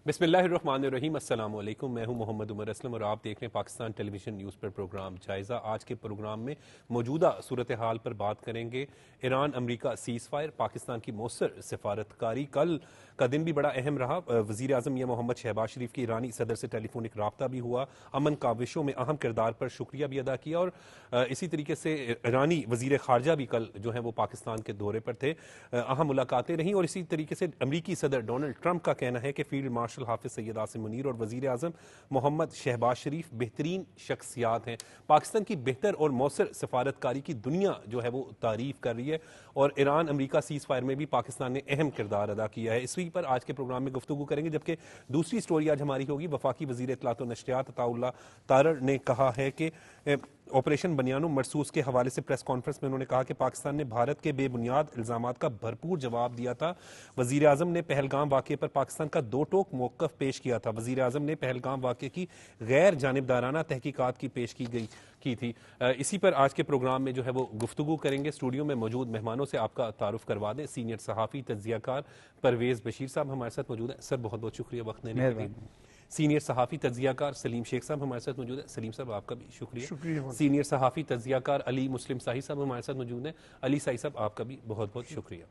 بسم اللہ الرحمن الرحیم۔ السلام علیکم، میں ہوں محمد عمر اسلم اور آپ دیکھ رہے ہیں پاکستان ٹیلی ویژن نیوز پر پروگرام جائزہ۔ آج کے پروگرام میں موجودہ صورتحال پر بات کریں گے۔ ایران امریکہ سیز فائر، پاکستان کی مؤثر سفارتکاری۔ کل کا دن بھی بڑا اہم رہا، وزیر اعظم میاں محمد شہباز شریف کی ایرانی صدر سے ٹیلی فونک رابطہ بھی ہوا، امن کاوشوں میں اہم کردار پر شکریہ بھی ادا کیا، اور اسی طریقے سے ایرانی وزیر خارجہ بھی کل جو ہے وہ پاکستان کے دورے پر تھے، اہم ملاقاتیں رہیں۔ اور اسی طریقے سے امریکی صدر ڈونلڈ ٹرمپ کا کہنا ہے کہ فیلڈ مارشل حافظ سید عاصم منیر اور وزیر اعظم محمد شہباز شریف بہترین شخصیات ہیں۔ پاکستان کی بہتر اور مؤثر سفارتکاری کی دنیا جو ہے وہ تعریف کر رہی ہے، اور ایران امریکہ سیز فائر میں بھی پاکستان نے اہم کردار ادا کیا ہے۔ اسی پر آج کے پروگرام میں گفتگو کریں گے، جبکہ دوسری سٹوری آج ہماری ہوگی۔ وفاقی وزیر اطلاعات و نشریات عطا اللہ تارڑ نے کہا ہے کہ آپریشن بنیانو مرصوص کے حوالے سے پریس کانفرنس میں انہوں نے کہا کہ پاکستان نے بھارت کے بے بنیاد الزامات کا بھرپور جواب دیا تھا۔ وزیر اعظم نے پہلگام واقعے پر پاکستان کا دو ٹوک موقف پیش کیا تھا۔ وزیر اعظم نے پہلگام واقعے کی غیر جانبدارانہ تحقیقات کی پیش کی تھی۔ اسی پر آج کے پروگرام میں جو ہے وہ گفتگو کریں گے۔ اسٹوڈیو میں موجود مہمانوں سے آپ کا تعارف کروا دیں۔ سینئر صحافی تجزیہ کار پرویز بشیر صاحب ہمارے ساتھ موجود ہیں، سر بہت بہت شکریہ وقت دینے کے لیے۔ سینئر صحافی تجزیہ کار سلیم شیخ صاحب ہمارے ساتھ موجود ہیں، سلیم صاحب آپ کا بھی شکریہ۔ سینئر صحافی تجزیہ کار علی مسلم ساہی صاحب ہمارے ساتھ موجود ہیں، علی ساہی صاحب آپ کا بھی بہت بہت شکریہ۔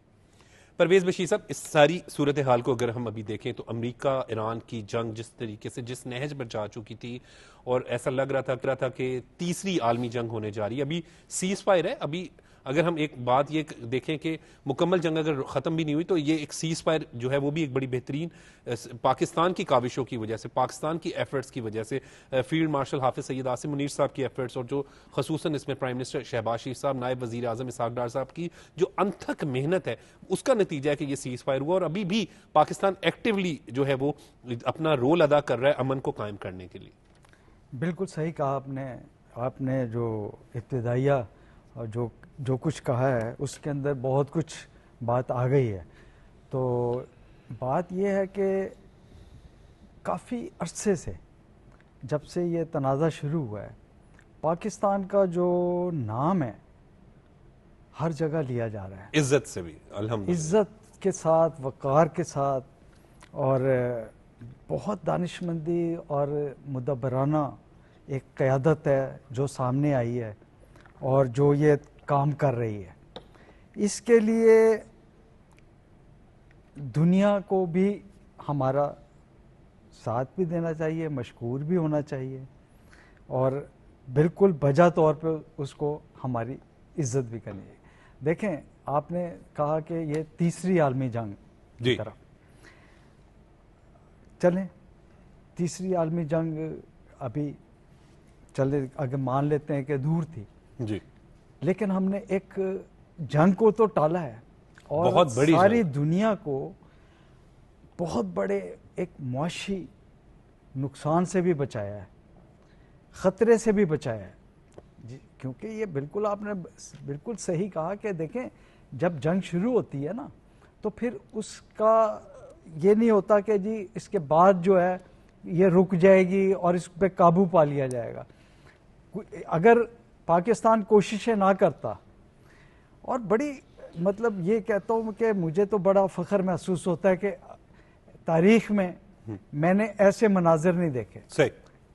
پرویز بشیر صاحب، اس ساری صورتحال کو اگر ہم ابھی دیکھیں تو امریکہ ایران کی جنگ جس طریقے سے جس نہج پر جا چکی تھی، اور ایسا لگ رہا تھا کہ تیسری عالمی جنگ ہونے جا رہی ہے۔ ابھی سیز فائر ہے، ابھی اگر ہم ایک بات یہ دیکھیں کہ مکمل جنگ اگر ختم بھی نہیں ہوئی تو یہ ایک سیز فائر جو ہے وہ بھی ایک بڑی بہترین پاکستان کی کاوشوں کی وجہ سے، پاکستان کی ایفرٹس کی وجہ سے، فیلڈ مارشل حافظ سید عاصم منیر صاحب کی ایفرٹس، اور جو خصوصاً اس میں پرائم منسٹر شہباز شریف صاحب، نائب وزیر اعظم اسحاق ڈار صاحب کی جو انتھک محنت ہے، اس کا نتیجہ ہے کہ یہ سیز فائر ہوا، اور ابھی بھی پاکستان ایکٹیولی جو ہے وہ اپنا رول ادا کر رہا ہے امن کو قائم کرنے کے لیے۔ بالکل صحیح کہا آپ نے جو ابتدائیہ اور جو کچھ کہا ہے اس کے اندر بہت کچھ بات آ گئی ہے۔ تو بات یہ ہے کہ کافی عرصے سے جب سے یہ تنازع شروع ہوا ہے، پاکستان کا جو نام ہے ہر جگہ لیا جا رہا ہے، عزت سے بھی الحمدللہ، عزت کے ساتھ، وقار کے ساتھ، اور بہت دانشمندی اور مدبرانہ ایک قیادت ہے جو سامنے آئی ہے اور جو یہ کام کر رہی ہے۔ اس کے لیے دنیا کو بھی ہمارا ساتھ بھی دینا چاہیے، مشکور بھی ہونا چاہیے، اور بالکل بجا طور پہ اس کو ہماری عزت بھی کرنی چاہیے۔ دیکھیں، آپ نے کہا کہ یہ تیسری عالمی جنگ کی طرف چلیں۔ تیسری عالمی جنگ ابھی چلے، اگر مان لیتے ہیں کہ دور تھی، جی، لیکن ہم نے ایک جنگ کو تو ٹالا ہے، اور بہت بڑی ساری دنیا کو بہت بڑے ایک معاشی نقصان سے بھی بچایا ہے، خطرے سے بھی بچایا ہے جی۔ کیونکہ یہ بالکل آپ نے بالکل صحیح کہا کہ دیکھیں، جب جنگ شروع ہوتی ہے نا تو پھر اس کا یہ نہیں ہوتا کہ جی اس کے بعد جو ہے یہ رک جائے گی اور اس پہ قابو پا لیا جائے گا۔ اگر پاکستان کوششیں نہ کرتا، اور بڑی مطلب یہ کہتا ہوں کہ مجھے تو بڑا فخر محسوس ہوتا ہے کہ تاریخ میں میں نے ایسے مناظر نہیں دیکھے۔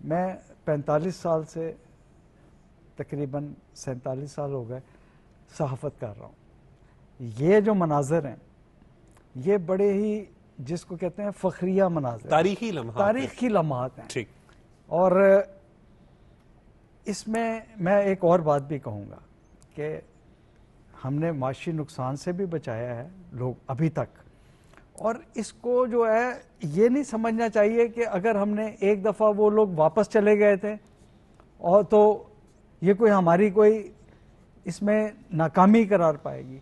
میں 45 سال سے تقریباً 47 سال ہو گئے صحافت کر رہا ہوں۔ یہ جو مناظر ہیں یہ بڑے ہی جس کو کہتے ہیں فخریہ مناظر، تاریخی لمحات ہیں۔ اور اس میں ایک اور بات بھی کہوں گا کہ ہم نے معاشی نقصان سے بھی بچایا ہے لوگ ابھی تک، اور اس کو جو ہے یہ نہیں سمجھنا چاہیے کہ اگر ہم نے ایک دفعہ وہ لوگ واپس چلے گئے تھے اور تو یہ کوئی ہماری کوئی اس میں ناکامی قرار پائے گی۔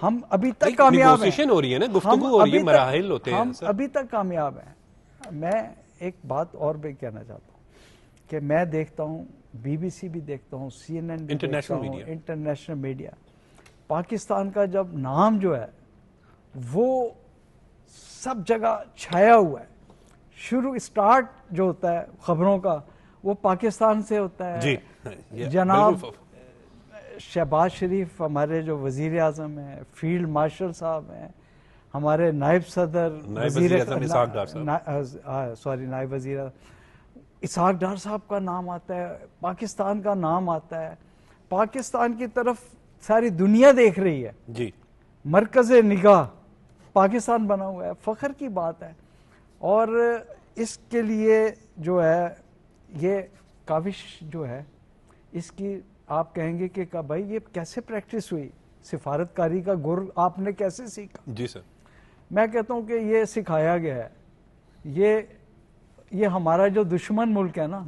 ہم ابھی تک کامیاب ہیں، ہو رہی ہے نا، گفتگو ہو رہی ہے، مراحل ہوتے ہیں، ہم ابھی تک کامیاب ہیں۔ میں ایک بات اور بھی کہنا چاہتا ہوں کہ میں دیکھتا ہوں، بی بی سی بھی دیکھتا ہوں، سی این این بھی دیکھتا ہوں، انٹرنیشنل میڈیا، پاکستان کا جب نام جو ہے وہ سب جگہ چھایا ہوا ہے۔ شروع اسٹارٹ جو ہوتا ہے خبروں کا وہ پاکستان سے ہوتا ہے۔ جناب شہباز شریف ہمارے جو وزیر اعظم ہیں، فیلڈ مارشل صاحب ہیں، ہمارے نائب صدر وزیر اعظم اسحاق ڈار صاحب، نائب وزیر اسحاق ڈار صاحب کا نام آتا ہے، پاکستان کا نام آتا ہے، پاکستان کی طرف ساری دنیا دیکھ رہی ہے، جی مرکز نگاہ پاکستان بنا ہوا ہے، فخر کی بات ہے۔ اور اس کے لیے جو ہے یہ کاوش جو ہے اس کی آپ کہیں گے کہ بھائی یہ کیسے پریکٹس ہوئی، سفارتکاری کا گر آپ نے کیسے سیکھا؟ جی سر، میں کہتا ہوں کہ یہ سکھایا گیا ہے، یہ ہمارا جو دشمن ملک ہے نا،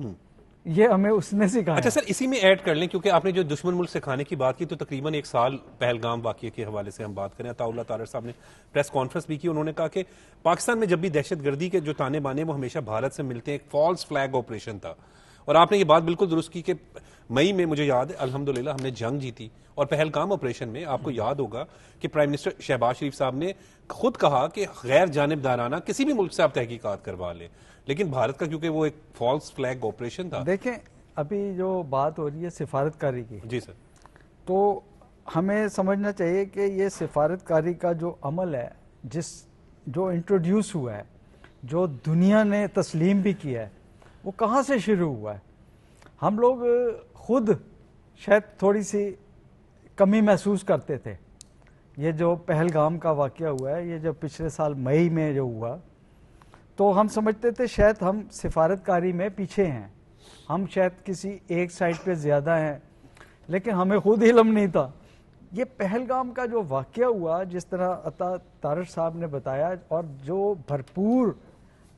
یہ ہمیں اس نے سکھایا۔ اچھا سر، اسی میں ایڈ کر لیں کیونکہ آپ نے جو دشمن ملک سکھانے کی بات کی تو تقریباً 1 سال پہلگام واقعے کے حوالے سے ہم بات کریں، عطا اللہ طارڑ صاحب نے پریس کانفرنس بھی کی، انہوں نے کہا کہ پاکستان میں جب بھی دہشت گردی کے جو تانے بانے وہ ہمیشہ بھارت سے ملتے ہیں، ایک فالس فلیگ آپریشن تھا، اور آپ نے یہ بات بالکل درست کی کہ مئی میں مجھے یاد ہے الحمدللہ ہم نے جنگ جیتی، اور پہلگام آپریشن میں آپ کو یاد ہوگا کہ پرائم منسٹر شہباز شریف صاحب نے خود کہا کہ غیر جانبدارانہ کسی بھی ملک سے آپ تحقیقات کروا لیں، لیکن بھارت کا کیونکہ وہ ایک فالس فلیگ آپریشن تھا۔ دیکھیں ابھی جو بات ہو رہی ہے سفارتکاری کی، جی سر، تو ہمیں سمجھنا چاہیے کہ یہ سفارتکاری کا جو عمل ہے، جو انٹروڈیوس ہوا ہے، جو دنیا نے تسلیم بھی کیا ہے، وہ کہاں سے شروع ہوا ہے؟ ہم لوگ خود شاید تھوڑی سی کمی محسوس کرتے تھے۔ یہ جو پہلگام کا واقعہ ہوا ہے، یہ جو پچھلے سال مئی میں جو ہوا، تو ہم سمجھتے تھے شاید ہم سفارتکاری میں پیچھے ہیں، ہم شاید کسی ایک سائٹ پہ زیادہ ہیں، لیکن ہمیں خود علم نہیں تھا۔ یہ پہلگام کا جو واقعہ ہوا، جس طرح عطا طارڑ صاحب نے بتایا، اور جو بھرپور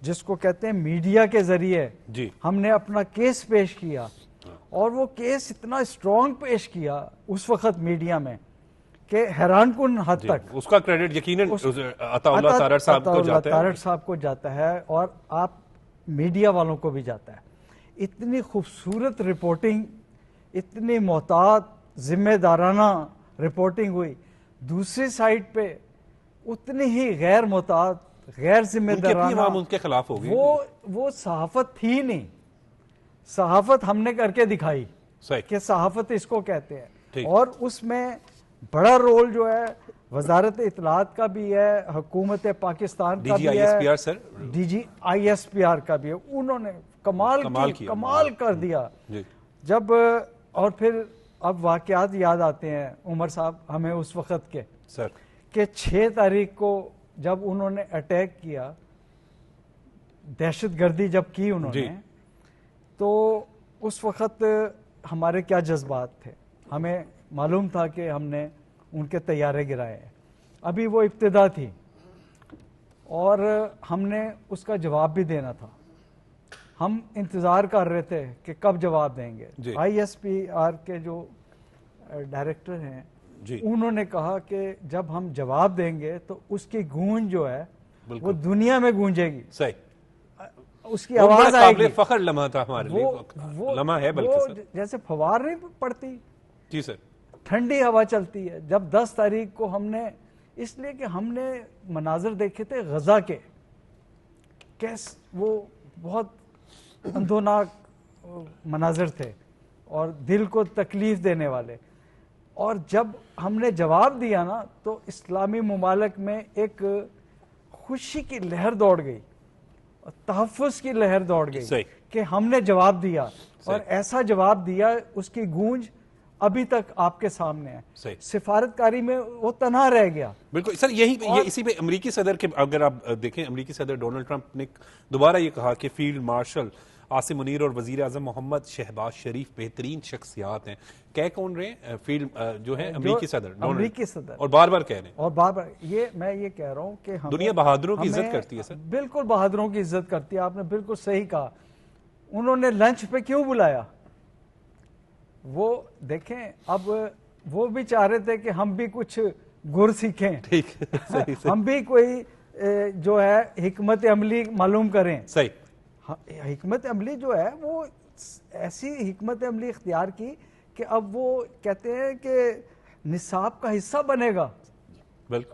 جس کو کہتے ہیں میڈیا کے ذریعے جی ہم نے اپنا کیس پیش کیا، اور وہ کیس اتنا اسٹرانگ پیش کیا اس وقت میڈیا میں کہ حیران کن حد تک اس کا کریڈٹ یقیناً عطا اللہ طارڑ صاحب کو جاتا ہے، طارڑ صاحب کو جاتا ہے، اور آپ میڈیا والوں کو بھی جاتا ہے۔ اتنی خوبصورت رپورٹنگ، اتنی محتاط ذمہ دارانہ رپورٹنگ ہوئی، دوسری سائٹ پہ اتنی ہی غیر محتاط، غیر ذمہ دارانہ، ان کے خلاف ہو گئی، وہ صحافت تھی نہیں، صحافت ہم نے کر کے دکھائی کہ صحافت اس کو کہتے ہیں۔ اور اس میں بڑا رول جو ہے وزارت اطلاعات کا بھی ہے، حکومت پاکستان کا بھی ہے، D G I S P R کا بھی ہے، انہوں نے کمال کر دیا جب۔ اور پھر اب واقعات یاد آتے ہیں عمر صاحب ہمیں اس وقت کے کہ 6 تاریخ کو جب انہوں نے اٹیک کیا، دہشت گردی جب کی انہوں نے، تو اس وقت ہمارے کیا جذبات تھے؟ ہمیں معلوم تھا کہ ہم نے ان کے طیارے گرائے ہیں، ابھی وہ ابتدا تھی، اور ہم نے اس کا جواب بھی دینا تھا۔ ہم انتظار کر رہے تھے کہ کب جواب دیں گے۔ آئی ایس پی آر کے جو ڈائریکٹر ہیں انہوں نے کہا کہ جب ہم جواب دیں گے تو اس کی گونج جو ہے وہ دنیا میں گونجے گی، اس کی آواز آئے گی۔ فخر لمحہ تھا ہمارے لیے، لمحہ ہے بلکہ جیسے فوار نہیں پڑتی، جی سر، ٹھنڈی ہوا چلتی ہے۔ جب 10 تاریخ کو ہم نے، اس لیے کہ ہم نے مناظر دیکھے تھے غزہ کے، کیس وہ بہت اندھوناک مناظر تھے اور دل کو تکلیف دینے والے، اور جب ہم نے جواب دیا نا تو اسلامی ممالک میں ایک خوشی کی لہر دوڑ گئی، تحفظ کی لہر دوڑ گئی کہ ہم نے جواب دیا، اور ایسا جواب دیا اس کی گونج ابھی تک آپ کے سامنے ہے۔ سفارتکاری میں وہ تنہا رہ گیا۔ بالکل سر، اسی پہ امریکی صدر کے اگر آپ دیکھیں، امریکی صدر ڈونلڈ ٹرمپ نے دوبارہ یہ کہا کہ فیلڈ مارشل عاصم منیر اور وزیر اعظم محمد شہباز شریف بہترین شخصیات ہیں۔ کہہ کون رہے ہیں؟ فیلڈ جو ہے امریکی صدر، اور بار بار کہہ رہے ہیں، اور بار بار میں یہ کہہ رہا ہوں کہ دنیا بہادروں کی عزت کرتی ہے سر۔ بالکل بہادروں کی عزت کرتی ہے، آپ نے بالکل صحیح کہا۔ انہوں نے لنچ پہ کیوں بلایا؟ وہ دیکھیں، اب وہ بھی چاہ رہے تھے کہ ہم بھی کچھ گر سیکھیں، ہم بھی کوئی جو ہے حکمت عملی معلوم کریں۔ صحیح، حکمت عملی جو ہے وہ ایسی حکمت عملی اختیار کی کہ اب وہ کہتے ہیں کہ نصاب کا حصہ بنے گا،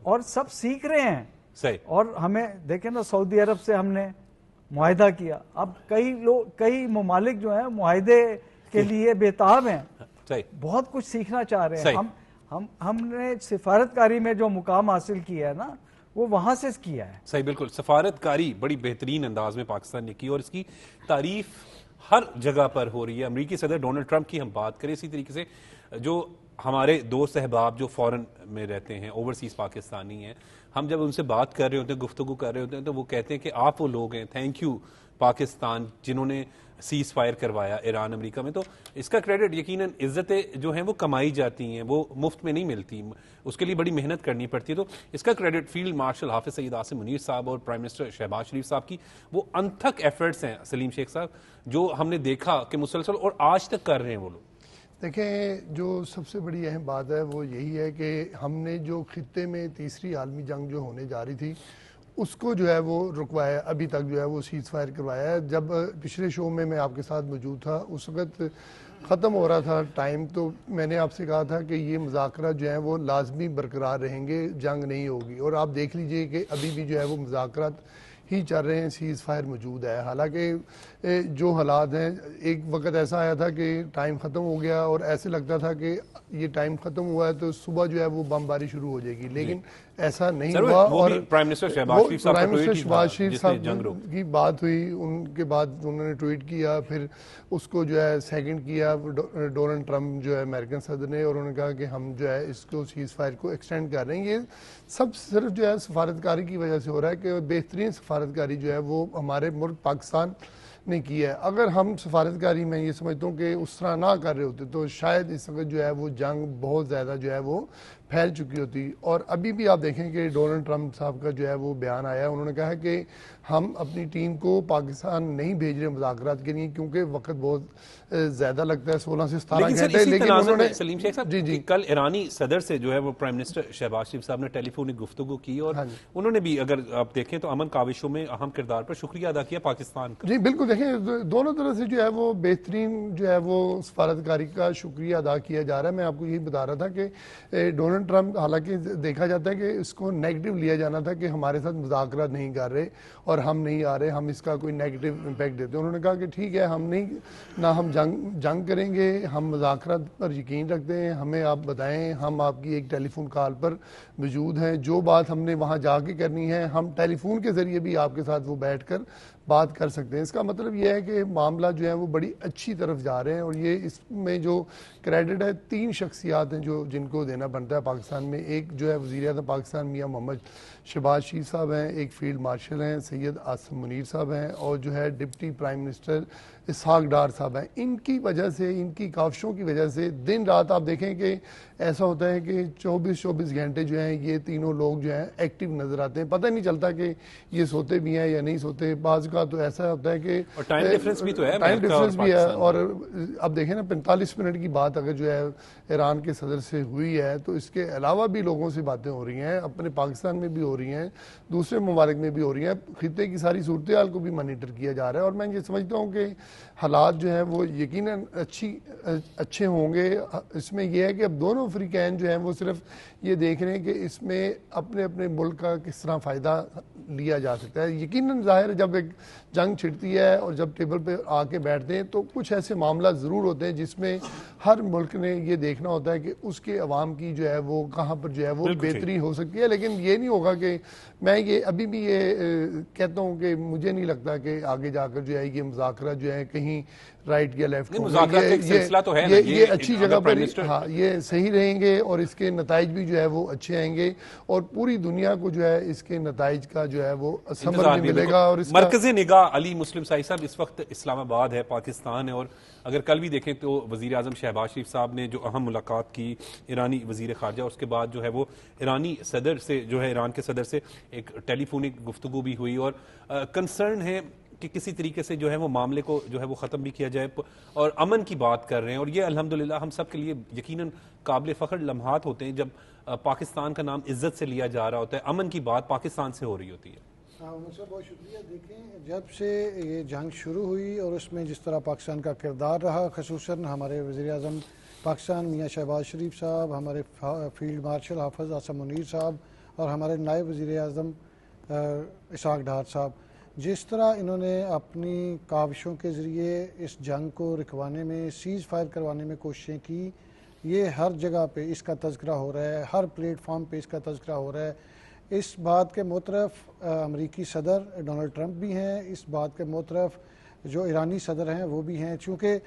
اور سب سیکھ رہے ہیں۔ صحیح، اور ہمیں دیکھیں نا، سعودی عرب سے ہم نے معاہدہ کیا، اب کئی ممالک جو ہیں معاہدے کے لیے بےتاب ہیں، بہت کچھ سیکھنا چاہ رہے ہیں۔ ہم نے سفارتکاری میں جو مقام حاصل کیا ہے نا، وہ وہاں سے کیا ہے. صحیح بالکل. سفارتکاری بڑی بہترین انداز میں پاکستان نے کی اور اس کی تعریف ہر جگہ پر ہو رہی ہے. امریکی صدر ڈونلڈ ٹرمپ کی ہم بات کریں, اسی طریقے سے جو ہمارے دوست احباب جو فورن میں رہتے ہیں, اوورسیز پاکستانی ہیں, ہم جب ان سے بات کر رہے ہوتے ہیں, گفتگو کر رہے ہوتے ہیں, تو وہ کہتے ہیں کہ آپ وہ لوگ ہیں, تھینک یو پاکستان, جنہوں نے سیز فائر کروایا ایران امریکہ میں. تو اس کا کریڈٹ یقیناً عزتیں جو ہیں وہ کمائی جاتی ہیں, وہ مفت میں نہیں ملتی, اس کے لیے بڑی محنت کرنی پڑتی ہے. تو اس کا credit field marshal Hafiz Saeed Asim Munir صاحب اور پرائم منسٹر شہباز شریف صاحب کی وہ انتھک ایفرٹس ہیں سلیم شیخ صاحب, جو ہم نے دیکھا کہ مسلسل اور آج تک کر رہے ہیں وہ لوگ. دیکھیں, جو سب سے بڑی اہم بات ہے وہ یہی ہے کہ ہم نے جو خطے میں تیسری عالمی جنگ جو ہونے جا رہی تھی اس کو جو ہے وہ رکوایا, ابھی تک جو ہے وہ سیز فائر کروایا ہے. جب پچھلے شو میں آپ کے ساتھ موجود تھا, اس وقت ختم ہو رہا تھا ٹائم, تو میں نے آپ سے کہا تھا کہ یہ مذاکرات جو ہیں وہ لازمی برقرار رہیں گے, جنگ نہیں ہوگی. اور آپ دیکھ لیجئے کہ ابھی بھی جو ہے وہ مذاکرات ہی چل رہے ہیں, سیز فائر موجود ہے. حالانکہ جو حالات ہیں, ایک وقت ایسا آیا تھا کہ ٹائم ختم ہو گیا اور ایسے لگتا تھا کہ یہ ٹائم ختم ہوا ہے تو صبح جو ہے وہ بمباری شروع ہو جائے گی, لیکن ایسا نہیں ہوا. اور پرائم منسٹر شہباز شریف صاحب کی بات ہوئی, ان کے بعد انہوں نے ٹویٹ کیا, پھر اس کو جو ہے سیکنڈ کیا ڈونلڈ ٹرمپ جو ہے امریکن صدر نے, اور انہوں نے کہا کہ ہم جو ہے اس کو سیز فائر کو ایکسٹینڈ کر رہے ہیں. یہ سب صرف جو ہے سفارتکاری کی وجہ سے ہو رہا ہے کہ بہترین سفارتکاری جو ہے وہ ہمارے ملک پاکستان نے کی ہے. اگر ہم سفارتکاری میں یہ سمجھتا ہوں کہ اس طرح نہ کر رہے ہوتے تو شاید اس وقت جو ہے وہ جنگ بہت زیادہ جو ہے وہ پھیل چکی ہوتی. اور ابھی بھی آپ دیکھیں کہ ڈونلڈ ٹرمپ صاحب کا جو ہے وہ بیان آیا, انہوں نے کہا کہ ہم اپنی ٹیم کو پاکستان نہیں بھیج رہے مذاکرات کے لیے کیونکہ وقت بہت زیادہ لگتا ہے, 16 سے 17 گھنٹے. لیکن انہوں نے سلیم شیخ صاحب کل ایرانی صدر سے جو ہے وہ پرائم منسٹر شہباز شریف صاحب نے ٹیلی فونک گفتگو کی, اور انہوں نے بھی اگر آپ دیکھیں تو امن کاوشوں میں اہم کردار پر شکریہ ادا کیا پاکستان کا. جی بالکل, دیکھیں دونوں طرح سے جو ہے وہ بہترین جو ہے وہ سفارتکاری کا شکریہ ادا کیا جا رہا ہے. میں آپ کو یہی بتا رہا تھا کہ ڈونلڈ ٹرمپ, حالانکہ دیکھا جاتا ہے کہ اس کو نیگیٹو لیا جانا تھا کہ ہمارے ساتھ مذاکرات نہیں کر رہے اور ہم نہیں آ رہے, ہم اس کا کوئی نیگیٹو امپیکٹ دیتے. انہوں نے کہا کہ ٹھیک ہے, ہم نہیں نہ ہم جنگ کریں گے, ہم مذاکرات پر یقین رکھتے ہیں, ہمیں آپ بتائیں, ہم آپ کی ایک ٹیلی فون کال پر موجود ہیں, جو بات ہم نے وہاں جا کے کرنی ہے ہم ٹیلی فون کے ذریعے بھی آپ کے ساتھ وہ بیٹھ کر بات کر سکتے ہیں. اس کا مطلب یہ ہے کہ معاملہ جو ہے وہ بڑی اچھی طرف جا رہے ہیں. اور یہ اس میں جو کریڈٹ ہے 3 شخصیات ہیں جو جن کو دینا بنتا ہے پاکستان میں. ایک جو ہے وزیر اعظم پاکستان میاں محمد شہباز شریف صاحب ہیں, ایک فیلڈ مارشل ہیں سید آصم منیر صاحب ہیں, اور جو ہے deputy prime minister Ishaq Dar صاحب ہیں. ان کی وجہ سے, ان کی کاوشوں کی وجہ سے دن رات آپ دیکھیں کہ ایسا ہوتا ہے کہ 24 گھنٹے جو ہیں یہ تینوں لوگ جو ہیں ایکٹیو نظر آتے ہیں. پتہ نہیں چلتا کہ یہ سوتے بھی ہیں یا نہیں سوتے. بعض کا تو ایسا ہوتا ہے کہ ٹائم ڈفرنس بھی تو ہے, ٹائم ڈفرنس بھی ہے. اور اب دیکھیں نا 45 منٹ کی بات اگر جو ہے ایران کے صدر سے ہوئی ہے تو اس کے علاوہ بھی لوگوں سے باتیں ہو رہی ہیں, اپنے پاکستان میں بھی ہو رہی ہیں, دوسرے ممالک میں بھی ہو رہی ہیں. خطے کی ساری صورتحال کو بھی مانیٹر کیا جا رہا ہے. اور میں یہ سمجھتا ہوں کہ حالات جو ہیں وہ یقیناً اچھے ہوں گے. اس میں یہ ہے کہ اب دونوں فریقین جو ہیں وہ صرف یہ دیکھ رہے ہیں کہ اس میں اپنے اپنے ملک کا کس طرح فائدہ لیا جا سکتا ہے. یقیناً ظاہر ہے جب ایک جنگ چھڑتی ہے اور جب ٹیبل پہ آ کے بیٹھتے ہیں تو کچھ ایسے معاملات ضرور ہوتے ہیں جس میں ہر ملک نے یہ دیکھنا ہوتا ہے کہ اس کے عوام کی جو ہے وہ کہاں پر جو ہے وہ بہتری ہو سکتی ہے. لیکن یہ نہیں ہوگا کہ میں یہ ابھی بھی یہ کہتا ہوں کہ مجھے نہیں لگتا کہ آگے جا کر جو ہے یہ مذاکرات جو ہے کہیں رائٹ یا لیفٹ یہ اچھی جگہ پر, ہاں یہ صحیح رہیں گے اور اس کے نتائج بھی جو ہے وہ اچھے آئیں گے اور پوری دنیا کو جو ہے اس کے نتائج کا جو ہے وہ ثمر بھی ملے گا. اور مرکز نگاہ علی مسلم سائی صاحب اس وقت اسلام آباد ہے, پاکستان ہے, اور اگر کل بھی دیکھیں تو وزیر اعظم شہباز شریف صاحب نے جو اہم ملاقات کی ایرانی وزیر خارجہ, اس کے بعد جو ہے وہ ایرانی صدر سے جو ہے ایران کے صدر سے ایک ٹیلی فونک گفتگو بھی ہوئی, اور کنسرن ہے کہ کسی طریقے سے جو ہے وہ معاملے کو جو ہے وہ ختم بھی کیا جائے, اور امن کی بات کر رہے ہیں. اور یہ الحمدللہ ہم سب کے لیے یقیناً قابل فخر لمحات ہوتے ہیں جب پاکستان کا نام عزت سے لیا جا رہا ہوتا ہے, امن کی بات پاکستان سے ہو رہی ہوتی ہے. بہت شکریہ. دیکھیں جب سے یہ جنگ شروع ہوئی اور اس میں جس طرح پاکستان کا کردار رہا, خصوصاً ہمارے وزیر اعظم پاکستان میاں شہباز شریف صاحب, ہمارے فیلڈ مارشل حافظ آصم منیر صاحب اور ہمارے نائب وزیر اعظم اسحاق ڈار صاحب, جس طرح انہوں نے اپنی کاوشوں کے ذریعے اس جنگ کو رکوانے میں, سیز فائر کروانے میں کوششیں کی, یہ ہر جگہ پہ اس کا تذکرہ ہو رہا ہے, ہر پلیٹ فارم پہ اس کا تذکرہ ہو رہا ہے. اس بات کے موطرف امریکی صدر ڈونلڈ ٹرمپ بھی ہیں، اس بات کے موطرف جو ایرانی صدر ہیں وہ بھی ہیں، چونکہ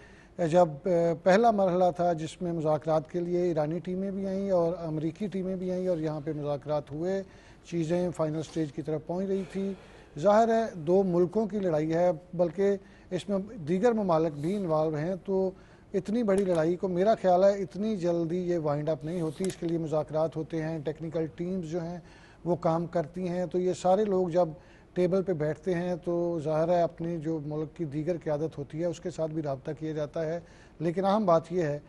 جب پہلا مرحلہ تھا جس میں مذاکرات کے لیے ایرانی ٹیمیں بھی آئیں اور امریکی ٹیمیں بھی آئیں اور یہاں پہ مذاکرات ہوئے، چیزیں فائنل سٹیج کی طرف پہنچ رہی تھی. ظاہر ہے دو ملکوں کی لڑائی ہے، بلکہ اس میں دیگر ممالک بھی انوالو ہیں، تو اتنی بڑی لڑائی کو میرا خیال ہے اتنی جلدی یہ وائنڈ اپ نہیں ہوتی. اس کے لیے مذاکرات ہوتے ہیں، ٹیکنیکل ٹیمز جو ہیں وہ کام کرتی ہیں، تو یہ سارے لوگ جب ٹیبل پہ بیٹھتے ہیں تو ظاہر ہے اپنی جو ملک کی دیگر قیادت ہوتی ہے اس کے ساتھ بھی رابطہ کیا جاتا ہے. لیکن اہم بات یہ ہے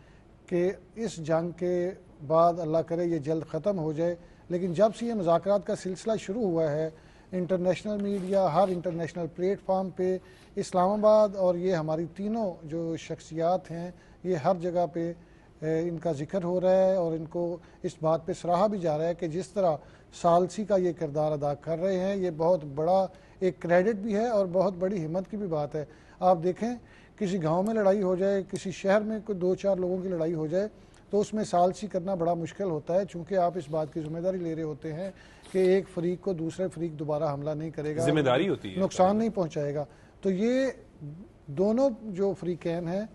کہ اس جنگ کے بعد اللہ کرے یہ جلد ختم ہو جائے، لیکن جب سے یہ مذاکرات کا سلسلہ شروع ہوا ہے انٹرنیشنل میڈیا، ہر انٹرنیشنل پلیٹ فارم پہ اسلام آباد اور یہ ہماری تینوں جو شخصیات ہیں یہ ہر جگہ پہ ان کا ذکر ہو رہا ہے اور ان کو اس بات پہ سراہا بھی جا رہا ہے کہ جس طرح ثالثی کا یہ کردار ادا کر رہے ہیں یہ بہت بڑا ایک کریڈٹ بھی ہے اور بہت بڑی ہمت کی بھی بات ہے. آپ دیکھیں کسی گاؤں میں لڑائی ہو جائے، کسی شہر میں کوئی 2-4 لوگوں کی لڑائی ہو جائے تو اس میں ثالثی کرنا بڑا مشکل ہوتا ہے، چونکہ آپ اس بات کی ذمہ داری لے رہے ہوتے ہیں کہ ایک فریق کو دوسرے فریق دوبارہ حملہ نہیں کرے گا، ذمہ داری ہوتی ہے، نقصان نہیں پہنچائے گا. تو یہ دونوں جو فریقین ہیں،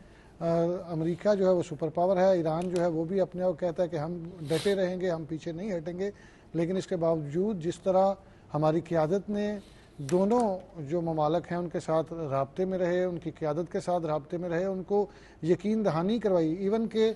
امریکہ جو ہے وہ سپر پاور ہے، ایران جو ہے وہ بھی اپنے آپ کہتا ہے کہ ہم ڈٹے رہیں گے، ہم پیچھے نہیں ہٹیں گے، لیکن اس کے باوجود جس طرح ہماری قیادت نے دونوں جو ممالک ہیں ان کے ساتھ رابطے میں رہے، ان کی قیادت کے ساتھ رابطے میں رہے، ان کو یقین دہانی کروائی، ایون کہ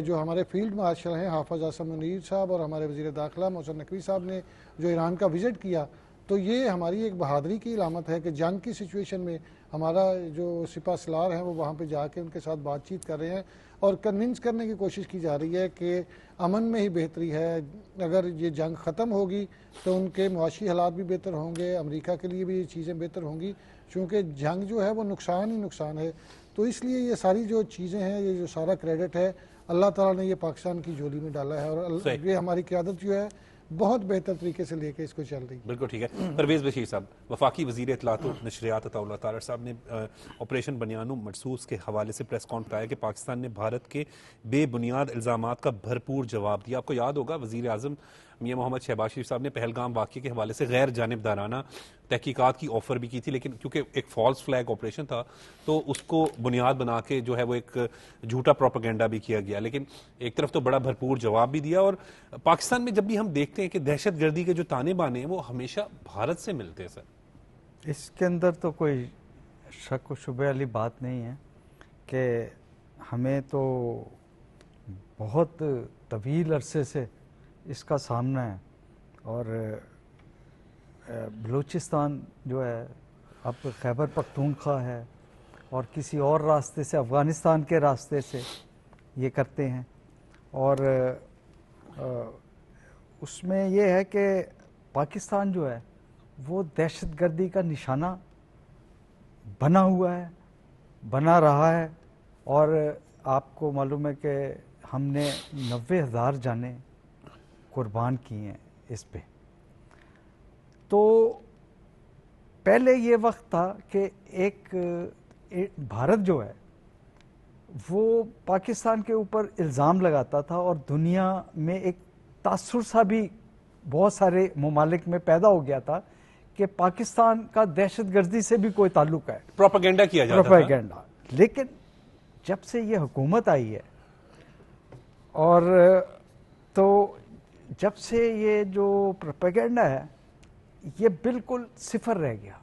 جو ہمارے فیلڈ مارشل ہیں حافظ اعظم منیر صاحب اور ہمارے وزیر داخلہ محسن نقوی صاحب نے جو ایران کا وزٹ کیا، تو یہ ہماری ایک بہادری کی علامت ہے کہ جنگ کی سچویشن میں ہمارا جو سپہ سالار ہیں وہ وہاں پہ جا کے ان کے ساتھ بات چیت کر رہے ہیں اور کنونس کرنے کی کوشش کی جا رہی ہے کہ امن میں ہی بہتری ہے. اگر یہ جنگ ختم ہوگی تو ان کے معاشی حالات بھی بہتر ہوں گے، امریکہ کے لیے بھی یہ چیزیں بہتر ہوں گی، چونکہ جنگ جو ہے وہ نقصان ہی نقصان ہے. تو اس لیے یہ ساری جو چیزیں ہیں، یہ جو سارا کریڈٹ ہے اللہ تعالیٰ نے یہ پاکستان کی جولی میں ڈالا ہے اور یہ ہماری قیادت جو ہے بہت بہتر طریقے سے لے کے اس کو چل رہی ہے. بالکل ٹھیک ہے. پرویز بشیر صاحب، وفاقی وزیر اطلاعات و نشریات عطا اللہ طاہر صاحب نے آپریشن بنیانو مرسوس کے حوالے سے پریس کانفرنس کرایا کہ پاکستان نے بھارت کے بے بنیاد الزامات کا بھرپور جواب دیا. آپ کو یاد ہوگا وزیر اعظم میاں محمد شہباز شریف صاحب نے پہلگام واقعے کے حوالے سے غیر جانبدارانہ تحقیقات کی آفر بھی کی تھی، لیکن کیونکہ ایک فالس فلیگ آپریشن تھا تو اس کو بنیاد بنا کے جو ہے وہ ایک جھوٹا پروپیگنڈا بھی کیا گیا، لیکن ایک طرف تو بڑا بھرپور جواب بھی دیا. اور پاکستان میں جب بھی ہم دیکھتے ہیں کہ دہشت گردی کے جو تانے بانے ہیں وہ ہمیشہ بھارت سے ملتے ہیں. سر اس کے اندر تو کوئی شک و شبہ والی بات نہیں ہے کہ ہمیں تو بہت طویل عرصے سے اس کا سامنا ہے، اور بلوچستان جو ہے اب خیبر پختونخوا ہے اور کسی اور راستے سے افغانستان کے راستے سے یہ کرتے ہیں، اور اس میں یہ ہے کہ پاکستان جو ہے وہ دہشت گردی کا نشانہ بنا ہوا ہے، بنا رہا ہے. اور آپ کو معلوم ہے کہ ہم نے 90,000 جانیں قربان کی ہیں اس پہ. تو پہلے یہ وقت تھا کہ ایک بھارت جو ہے وہ پاکستان کے اوپر الزام لگاتا تھا اور دنیا میں ایک تاثر سا بھی بہت سارے ممالک میں پیدا ہو گیا تھا کہ پاکستان کا دہشت گردی سے بھی کوئی تعلق ہے، پروپیگنڈا کیا جاتا تھا. پروپیگنڈا. لیکن جب سے یہ حکومت آئی ہے اور تو جب سے یہ جو پروپیگنڈا ہے یہ بالکل صفر رہ گیا،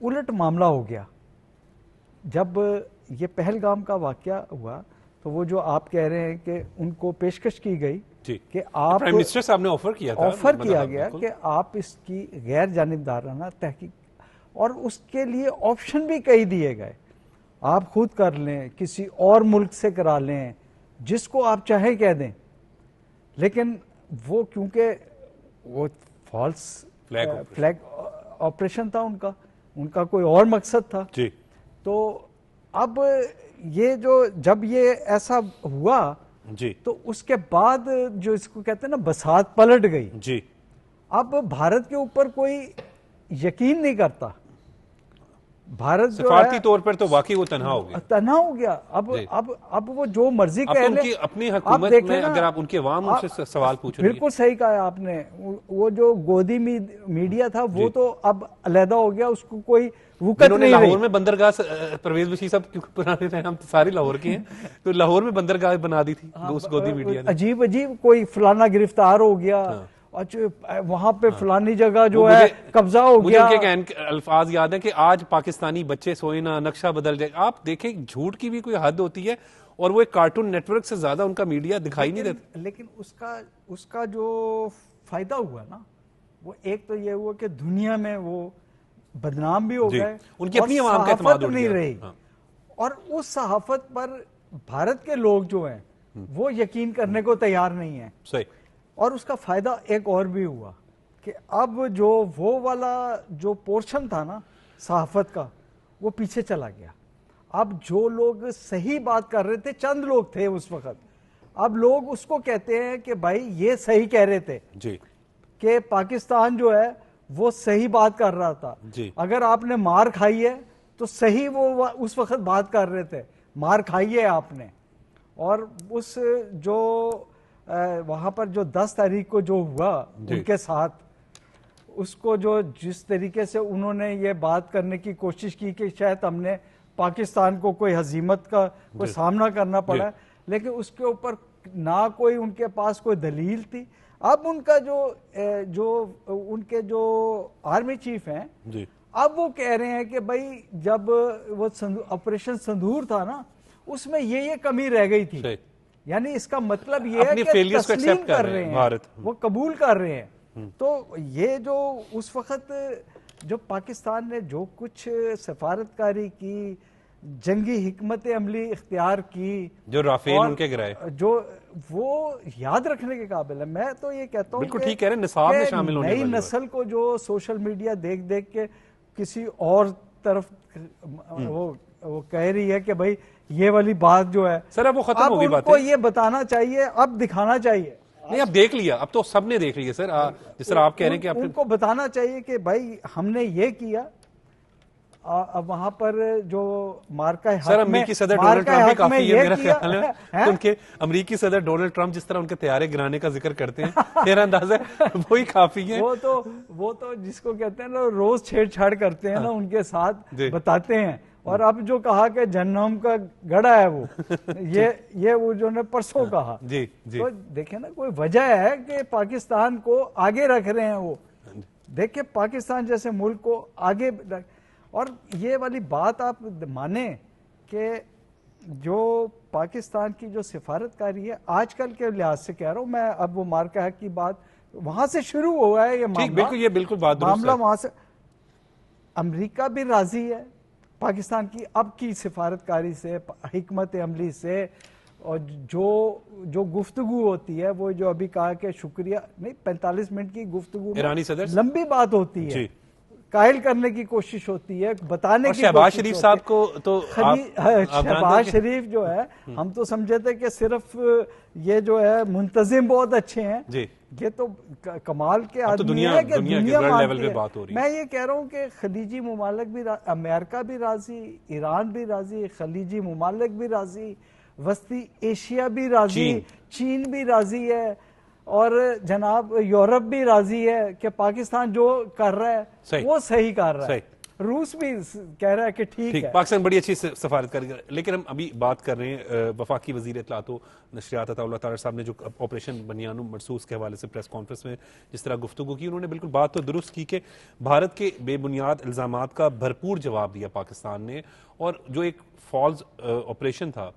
الٹ معاملہ ہو گیا. جب یہ پہلگام کا واقعہ ہوا تو وہ جو آپ کہہ رہے ہیں کہ ان کو پیشکش کی گئی کہ آپ پرائم منسٹر صاحب نے آفر کیا تھا، آفر کیا گیا کہ آپ اس کی غیر جانبدارانہ تحقیق، اور اس کے لیے آپشن بھی کئی دیے گئے، آپ خود کر لیں، کسی اور ملک سے کرا لیں، جس کو آپ چاہیں کہہ دیں. لیکن وہ کیونکہ وہ فالس فلیگ آپریشن تھا، ان کا کوئی اور مقصد تھا. تو اب یہ جو جب یہ ایسا ہوا تو اس کے بعد جو اس کو کہتے ہیں نا بساط پلٹ گئی. اب بھارت کے اوپر کوئی یقین نہیں کرتا، بھارت جو سفارتی ہے طور پر تو واقعی وہ تنہا ہو گیا، تنہا ہو گیا. اب وہ جو مرضی اب کہہ تو ان لیں. کی اپنی آپ حکومت دیکھیں میں نا، اگر آپ ان کے عوام ان سے سوال پوچھ رہی ہے. بالکل صحیح کہا آپ نے. وہ جو گودی میڈیا تھا وہ تو اب علیحدہ ہو گیا، اس کو کوئی وقت جنہوں نے نہیں رہی. لاہور میں بندرگاہ پرویز بشیر صاحب کیونکہ پرانے رہے ہم سارے لاہور کے ہیں، تو لاہور میں بندرگاہ بنا دی تھی اس گودی میڈیا نے. عجیب کوئی فلانا گرفتار ہو گیا، اچھا وہاں پہ فلانی جگہ جو ہے قبضہ ہو گیا. مجھے ان کے الفاظ یاد ہیں کہ آج پاکستانی بچے سوئے نہ، نقشہ بدل جائے. آپ دیکھیں جھوٹ کی بھی کوئی حد ہوتی ہے، اور وہ ایک کارٹون نیٹ ورک سے زیادہ ان کا میڈیا دکھائی نہیں دیتا. لیکن اس کا جو فائدہ ہوا نا، وہ ایک تو یہ ہوا کہ دنیا میں وہ بدنام بھی ہو گئے، ان کی اپنی عوام کا اعتماد اٹھ نہیں گیا. رہی. اور اس صحافت پر بھارت کے لوگ جو ہیں وہ یقین کرنے کو تیار نہیں ہیں. صحیح. اور اس کا فائدہ ایک اور بھی ہوا کہ اب جو وہ والا جو پورشن تھا نا صحافت کا، وہ پیچھے چلا گیا. اب جو لوگ صحیح بات کر رہے تھے، چند لوگ تھے اس وقت، اب لوگ اس کو کہتے ہیں کہ بھائی یہ صحیح کہہ رہے تھے جی کہ پاکستان جو ہے وہ صحیح بات کر رہا تھا. جی. اگر آپ نے مار کھائی ہے تو صحیح وہ اس وقت بات کر رہے تھے، مار کھائی ہے آپ نے. اور اس جو وہاں پر جو 10 تاریخ کو جو ہوا ان کے ساتھ، اس کو جو جس طریقے سے انہوں نے یہ بات کرنے کی کوشش کی کہ شاید ہم نے پاکستان کو کوئی ہزیمت کا کوئی سامنا کرنا پڑا، لیکن اس کے اوپر نہ کوئی ان کے پاس کوئی دلیل تھی. اب ان کا جو ان کے جو آرمی چیف ہیں، اب وہ کہہ رہے ہیں کہ بھائی جب وہ آپریشن سندور تھا نا، اس میں یہ کمی رہ گئی تھی. یعنی اس کا مطلب یہ ہے کہ تسلیم کر رہے ہیں، وہ قبول کر رہے ہیں. تو یہ جو اس وقت جو پاکستان نے جو کچھ سفارتکاری کی، جنگی حکمت عملی اختیار کی، جو رافیل ان کے گرائے، جو وہ یاد رکھنے کے قابل ہے. میں تو یہ کہتا ہوں بالکل ٹھیک کہہ رہے ہیں، نصاب میں شامل ہونے نئی نسل کو جو سوشل میڈیا دیکھ کے کسی اور طرف وہ کہہ رہی ہے کہ بھائی یہ والی بات جو ہے سر اب وہ ختم ہو گئی بات. اب ان کو یہ بتانا چاہیے، اب دکھانا چاہیے. نہیں اب دیکھ لیا، اب تو سب نے دیکھ لیا سر. جس طرح آپ کہہ رہے ہیں کہ ان کو بتانا چاہیے کہ بھائی ہم نے یہ کیا. اب وہاں پر جو مارکہ حق میں، سر امریکی صدر ڈونلڈ ٹرمپ بھی کافی ہے میرا خیال ہے. ان کے امریکی صدر ڈونلڈ ٹرمپ جس طرح ان کے طیارے گرانے کا ذکر کرتے ہیں، میرا اندازہ ہے وہی کافی ہے. وہ تو جس کو کہتے ہیں نا روز چھیڑ چھاڑ کرتے ہیں نا ان کے ساتھ، بتاتے ہیں. اور اب جو کہا کہ جہنم کا گڑھا ہے وہ یہ وہ جو نے پرسوں کہا. تو دیکھیں نا کوئی وجہ ہے کہ پاکستان کو آگے رکھ رہے ہیں. وہ دیکھیں پاکستان جیسے ملک کو آگے. اور یہ والی بات آپ مانیں کہ جو پاکستان کی جو سفارتکاری ہے آج کل کے لحاظ سے کہہ رہا ہوں میں، اب وہ مارکہ حق کی بات وہاں سے شروع ہوا ہے. یہ بالکل بات معاملہ وہاں سے. امریکہ بھی راضی ہے پاکستان کی اب کی سفارتکاری سے، حکمت عملی سے. اور جو گفتگو ہوتی ہے، وہ جو ابھی کہا کہ شکریہ نہیں، 45 منٹ کی گفتگو ایرانی صدر لمبی بات ہوتی ہے، قائل کرنے کی کوشش ہوتی ہے، بتانے کی شہباز شریف صاحب کو تو شہباز شریف جو ہے ہم تو سمجھے تھے کہ صرف یہ جو ہے منتظم بہت اچھے ہیں. یہ تو کمال کے آدمی ہے کہ دنیا مانتی ہے. میں یہ کہہ رہا ہوں کہ خلیجی ممالک بھی، امریکہ بھی راضی، ایران بھی راضی، خلیجی ممالک بھی راضی، وسطی ایشیا بھی راضی، چین بھی راضی ہے، اور جناب یورپ بھی راضی ہے کہ پاکستان جو کر رہا ہے وہ صحیح کر رہا ہے. روس بھی کہہ رہا ہے کہ ٹھیک ہے. پاکستان بڑی اچھی سفارتکاری کر. لیکن ہم ابھی بات کر رہے ہیں وفاقی وزیر اطلاعات و نشریات عطا اللہ طاہر صاحب نے جو آپریشن بنیان مرصوص کے حوالے سے پریس کانفرنس میں جس طرح گفتگو کی، انہوں نے بالکل بات تو درست کی کہ بھارت کے بے بنیاد الزامات کا بھرپور جواب دیا پاکستان نے. اور جو ایک فالز آپریشن تھا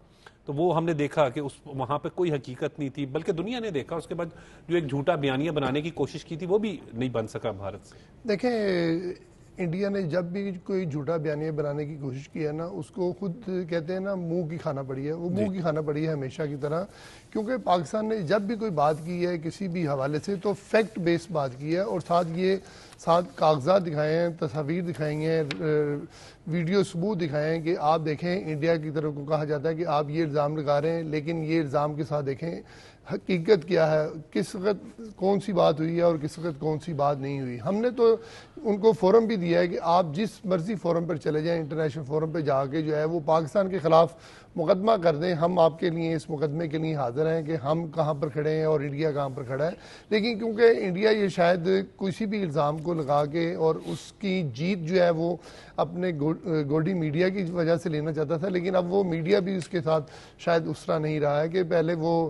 تو وہ ہم نے دیکھا کہ وہاں پہ کوئی حقیقت نہیں تھی، بلکہ دنیا نے دیکھا. اس کے بعد جو ایک جھوٹا بیانیہ بنانے کی کوشش کی تھی وہ بھی نہیں بن سکا بھارت سے. دیکھیں انڈیا نے جب بھی کوئی جھوٹا بیانیہ بنانے کی کوشش کی ہے نا، اس کو خود کہتے ہیں نا منہ کی کھانا پڑی ہے. وہ منہ کی کھانا پڑی ہے ہمیشہ کی طرح. کیونکہ پاکستان نے جب بھی کوئی بات کی ہے کسی بھی حوالے سے تو فیکٹ بیس بات کی ہے، اور ساتھ یہ ساتھ کاغذات دکھائے ہیں, تصاویر دکھائی ہیں, ویڈیو ثبوت دکھائے ہیں کہ آپ دیکھیں انڈیا کی طرف کو کہا جاتا ہے کہ آپ یہ الزام لگا رہے ہیں, لیکن یہ الزام کے ساتھ دیکھیں حقیقت کیا ہے, کس وقت کون سی بات ہوئی ہے اور کس وقت کون سی بات نہیں ہوئی. ہم نے تو ان کو فورم بھی دیا ہے کہ آپ جس مرضی فورم پر چلے جائیں, انٹرنیشنل فورم پہ جا کے جو ہے وہ پاکستان کے خلاف مقدمہ کر دیں, ہم آپ کے لیے اس مقدمے کے لیے حاضر ہیں کہ ہم کہاں پر کھڑے ہیں اور انڈیا کہاں پر کھڑا ہے. لیکن کیونکہ انڈیا یہ شاید کسی بھی الزام کو لگا کے اور اس کی جیت جو ہے وہ اپنے گوڈی میڈیا کی وجہ سے لینا چاہتا تھا, لیکن اب وہ میڈیا بھی اس کے ساتھ شاید اس طرح نہیں رہا ہے کہ پہلے وہ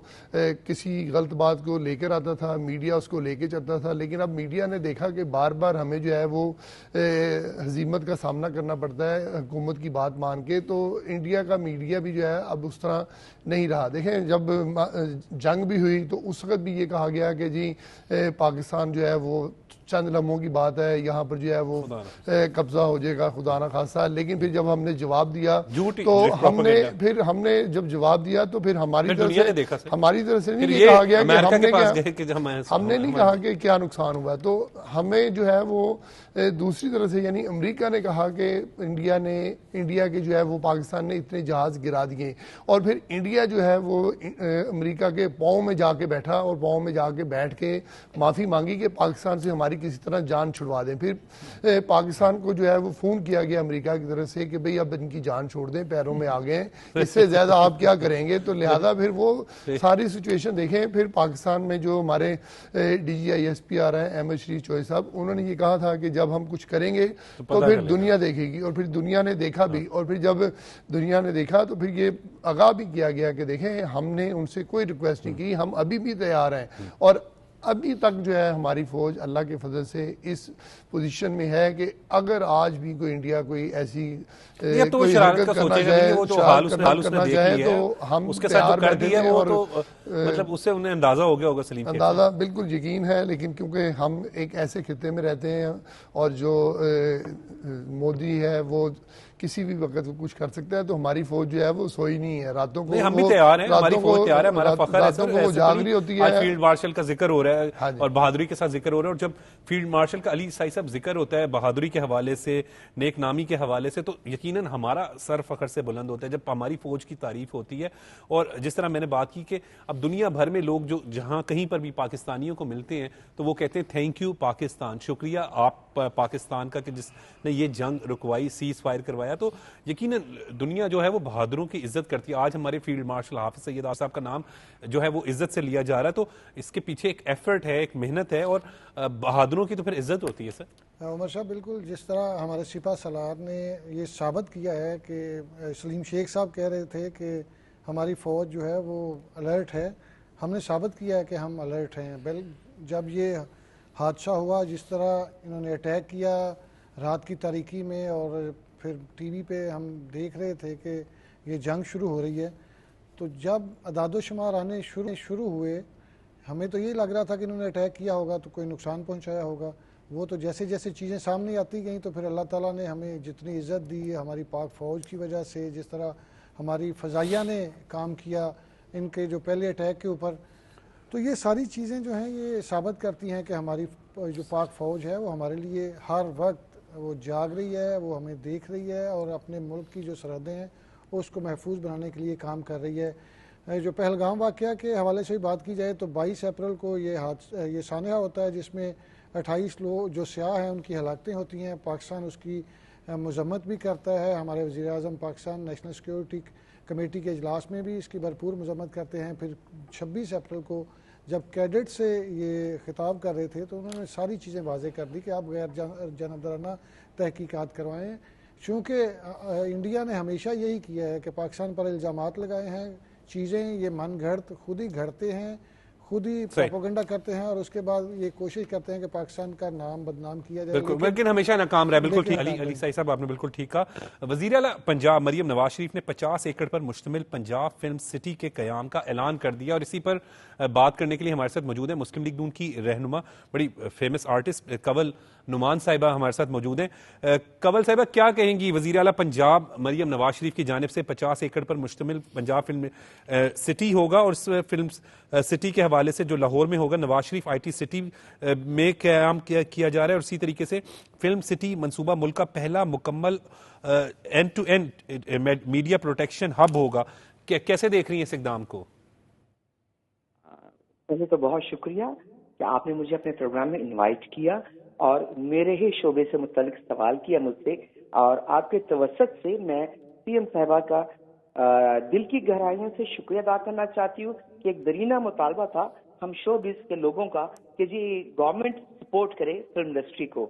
کسی غلط بات کو لے کر آتا تھا, میڈیا اس کو لے کے چلتا تھا, لیکن اب میڈیا نے دیکھا کہ بار بار ہمیں جو ہے وہ ہزیمت کا سامنا کرنا پڑتا ہے حکومت کی بات مان کے, تو انڈیا کا میڈیا بھی جو ہے اب اس طرح نہیں رہا. دیکھیں جب جنگ بھی ہوئی تو اس وقت بھی یہ کہا گیا کہ جی پاکستان جو ہے وہ چند لمحوں کی بات ہے, یہاں پر جو ہے وہ قبضہ ہو جائے گا خدا نہ خاصہ. لیکن پھر جب ہم نے جواب دیا تو ہم نے جب جواب دیا تو پھر ہماری طرف سے نہیں کہا گیا کہ ہم نے نہیں کہا کہ کیا نقصان ہوا. تو ہمیں جو ہے وہ دوسری طرف سے یعنی امریکہ نے کہا کہ انڈیا کے جو ہے وہ پاکستان نے اتنے جہاز گرا دیے, اور پھر انڈیا جو ہے وہ امریکہ کے پاؤں میں جا کے بیٹھا اور پاؤں میں جا کے بیٹھ کے معافی مانگی کہ پاکستان سے ہماری کسی طرح جان چھڑوا دیں. پھر پاکستان کو جو ہے وہ فون کیا گیا امریکہ کی طرف سے کہ بھئی اب ان کی جان چھوڑ دیں, پیروں میں آ گئے, اس سے زیادہ آپ کیا کریں گے. تو لہذا پھر وہ ساری سچویشن دیکھیں. پھر پاکستان میں جو ہمارے ڈی جی آئی ایس پی آ رہے ہیں احمد شریف چوہے صاحب, انہوں نے یہ کہا تھا کہ جب ہم کچھ کریں گے تو پھر دنیا دیکھے گی, اور پھر دنیا نے دیکھا بھی, اور پھر جب دنیا نے دیکھا تو پھر یہ آگاہ بھی کیا گیا کہ دیکھیں ہم نے ان سے کوئی ریکویسٹ نہیں کی, ہم ابھی بھی تیار ہیں. اور ابھی تک جو ہے ہماری فوج اللہ کے فضل سے اس پوزیشن میں ہے کہ اگر آج بھی کوئی انڈیا کوئی ایسی کوئی حرکت کرنا چاہے تو ہم تیار بیٹھے ہیں. اور مطلب اس سے انہیں اندازہ ہو گیا ہوگا سلیم, اندازہ بالکل یقین ہے. لیکن کیونکہ ہم ایک ایسے خطے میں رہتے ہیں اور جو مودی ہے وہ کسی بھی وقت کچھ کر سکتا ہے, تو ہماری فوج جو ہے وہ سوئی نہیں ہے راتوں کو. ہم بھی تیار ہیں, ہماری فوج تیار ہے, ہمارا فخر ہے سر. وہ جاگ رہی ہوتی ہے. فیلڈ مارشل کا ذکر ہو رہا ہے اور بہادری کے ساتھ ذکر ہو رہا ہے, اور جب فیلڈ مارشل کا علی سائی صاحب ذکر ہوتا ہے بہادری کے حوالے سے, نیک نامی کے حوالے سے, تو یقیناً ہمارا سر فخر سے بلند ہوتا ہے جب ہماری فوج کی تعریف ہوتی ہے. اور جس طرح میں نے بات کی کہ اب دنیا بھر میں لوگ جو جہاں کہیں پر بھی پاکستانیوں کو ملتے ہیں تو وہ کہتے ہیں تھینک یو پاکستان, شکریہ آپ پاکستان کا کہ جس نے یہ جنگ رکوائی, سیز فائر کروایا. تو یقیناً دنیا جو ہے وہ بہادروں کی عزت کرتی ہے. آج ہمارے فیلڈ مارشل حافظ سید صاحب کا نام جو ہے وہ عزت سے لیا جا رہا ہے, تو اس کے پیچھے ایک ایفرٹ ہے, ایک محنت ہے, اور بہادروں کی تو پھر عزت ہوتی ہے. سر عمر صاحب بالکل جس طرح ہمارے سپاہ سالار نے یہ ثابت کیا ہے کہ سلیم شیخ صاحب کہہ رہے تھے کہ ہماری فوج جو ہے وہ الرٹ ہے, ہم نے ثابت کیا ہے کہ ہم الرٹ ہیں. جب یہ حادثہ ہوا, جس طرح انہوں نے اٹیک کیا رات کی تاریکی میں, اور پھر ٹی وی پہ ہم دیکھ رہے تھے کہ یہ جنگ شروع ہو رہی ہے, تو جب اعداد و شمار آنے شروع ہوئے ہمیں تو یہ لگ رہا تھا کہ انہوں نے اٹیک کیا ہوگا تو کوئی نقصان پہنچایا ہوگا. وہ تو جیسے جیسے چیزیں سامنے آتی گئیں تو پھر اللہ تعالیٰ نے ہمیں جتنی عزت دی ہے ہماری پاک فوج کی وجہ سے, جس طرح ہماری فضائیہ نے کام کیا ان کے جو پہلے اٹیک کے اوپر, تو یہ ساری چیزیں جو ہیں یہ ثابت کرتی ہیں کہ ہماری جو پاک فوج ہے وہ ہمارے لیے ہر وقت وہ جاگ رہی ہے, وہ ہمیں دیکھ رہی ہے, اور اپنے ملک کی جو سرحدیں ہیں اس کو محفوظ بنانے کے لیے کام کر رہی ہے. جو پہلگام واقعہ کے حوالے سے بات کی جائے تو 22 اپریل کو یہ سانحہ ہوتا ہے جس میں 28 لوگ جو سیاح ہیں ان کی ہلاکتیں ہوتی ہیں. پاکستان اس کی مذمت بھی کرتا ہے, ہمارے وزیر اعظم پاکستان نیشنل سیکیورٹی کمیٹی کے اجلاس میں بھی اس کی بھرپور مذمت کرتے ہیں. پھر 26 اپریل کو جب کیڈٹ سے یہ خطاب کر رہے تھے تو انہوں نے ساری چیزیں واضح کر دی کہ آپ غیر جانبدارانہ تحقیقات کروائیں, چونکہ انڈیا نے ہمیشہ یہی کیا ہے کہ پاکستان پر الزامات لگائے ہیں, چیزیں یہ من گھڑت خود ہی گھڑتے ہیں, خود ہی پروپیگنڈا کرتے ہیں, اور اس کے بعد یہ کوشش کرتے ہیں کہ پاکستان کا نام بدنام کیا جائے. لیکن ہمیشہ ناکام رہا. بالکل علی سائی صاحب آپ نے بالکل ٹھیک کہا. وزیر اعلیٰ پنجاب مریم نواز شریف نے 50 ایکڑ پر مشتمل پنجاب فلم سٹی کے قیام کا اعلان کر دیا, اور اسی پر بات کرنے کے لیے ہمارے ساتھ موجود ہیں مسلم لیگ نون کی رہنما, بڑی فیمس آرٹسٹ کنول نعمان صاحبہ ہمارے ساتھ موجود ہیں. کنول صاحبہ کیا کہیں گی, وزیر اعلیٰ پنجاب مریم نواز شریف کی جانب سے 50 ایکڑ پر مشتمل پنجاب فلم سٹی ہوگا, اور اس فلم سٹی کے حوالے حوالے سے جو لاہور میں ہوگا، Nawaz Sharif I T city میں قیام کیا جا رہا ہے، اور اسی طریقے سے فلم سٹی منصوبہ ملک کا پہلا مکمل end to end media protection hub ہوگا. کیسے دیکھ رہی ہیں اس اقدام کو؟ پہلے تو بہت شکریہ کہ آپ نے مجھے اپنے پروگرام میں انوائٹ کیا اور میرے ہی شعبے سے متعلق سوال کیا مجھ سے، اور آپ کے توسط سے میں سی ایم صاحبہ کا دل کی گہرائیوں سے شکریہ ادا کرنا چاہتی ہوں کہ ایک درینہ مطالبہ تھا ہم شو بز کے لوگوں کا کہ جی گورنمنٹ سپورٹ کرے فلم انڈسٹری کو،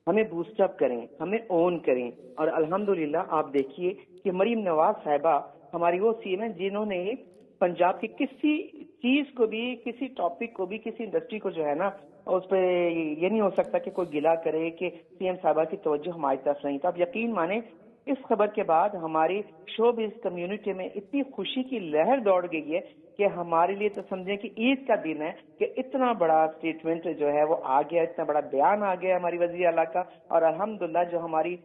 ہمیں بوسٹ اپ کریں، ہمیں اون کریں. اور الحمدللہ آپ دیکھیے کہ مریم نواز صاحبہ ہماری وہ سی ایم ہیں جنہوں نے پنجاب کی کسی چیز کو بھی، کسی ٹاپک کو بھی، کسی انڈسٹری کو جو ہے نا اس پہ یہ نہیں ہو سکتا کہ کوئی گلا کرے کہ سی ایم صاحبہ کی توجہ ہماری طرف نہیں تھا. آپ یقین مانیں اس خبر کے بعد ہماری شو بز کمیونٹی میں اتنی خوشی کی لہر دوڑ گئی ہے کہ ہمارے لیے تو سمجھیں کہ عید کا دن ہے کہ اتنا بڑا اسٹیٹمنٹ جو ہے وہ آ گیا، اتنا بڑا بیان آ گیا ہماری وزیر اعلیٰ کا. اور الحمدللہ جو ہماری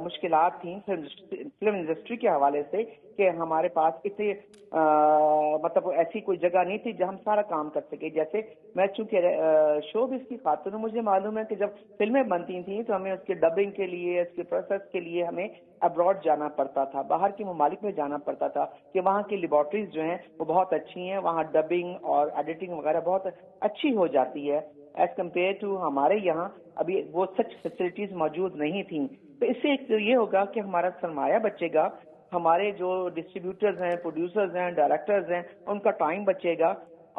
مشکلات تھیں فلم انڈسٹری کے حوالے سے کہ ہمارے پاس اتنے مطلب ایسی کوئی جگہ نہیں تھی جہاں ہم سارا کام کر سکے. جیسے میں چونکہ شو بز کی خاتون ہوں، مجھے معلوم ہے کہ جب فلمیں بنتی تھیں تو ہمیں اس کے ڈبنگ کے لیے، اس کے پروسیس کے لیے ہمیں ابراڈ جانا پڑتا تھا، باہر کے ممالک میں جانا پڑتا تھا کہ وہاں کی لیبارٹریز جو ہیں وہ بہت اچھی ہیں، وہاں ڈبنگ اور ایڈیٹنگ وغیرہ بہت اچھی ہو جاتی ہے ایز کمپیئر ٹو ہمارے یہاں ابھی وہ سچ فیسلٹیز موجود نہیں تھیں. تو اس سے ایک یہ ہوگا کہ ہمارا سرمایہ بچے گا، ہمارے جو ڈسٹریبیوٹرز ہیں، پروڈیوسرز ہیں، ڈائریکٹرز ہیں، ان کا ٹائم بچے گا،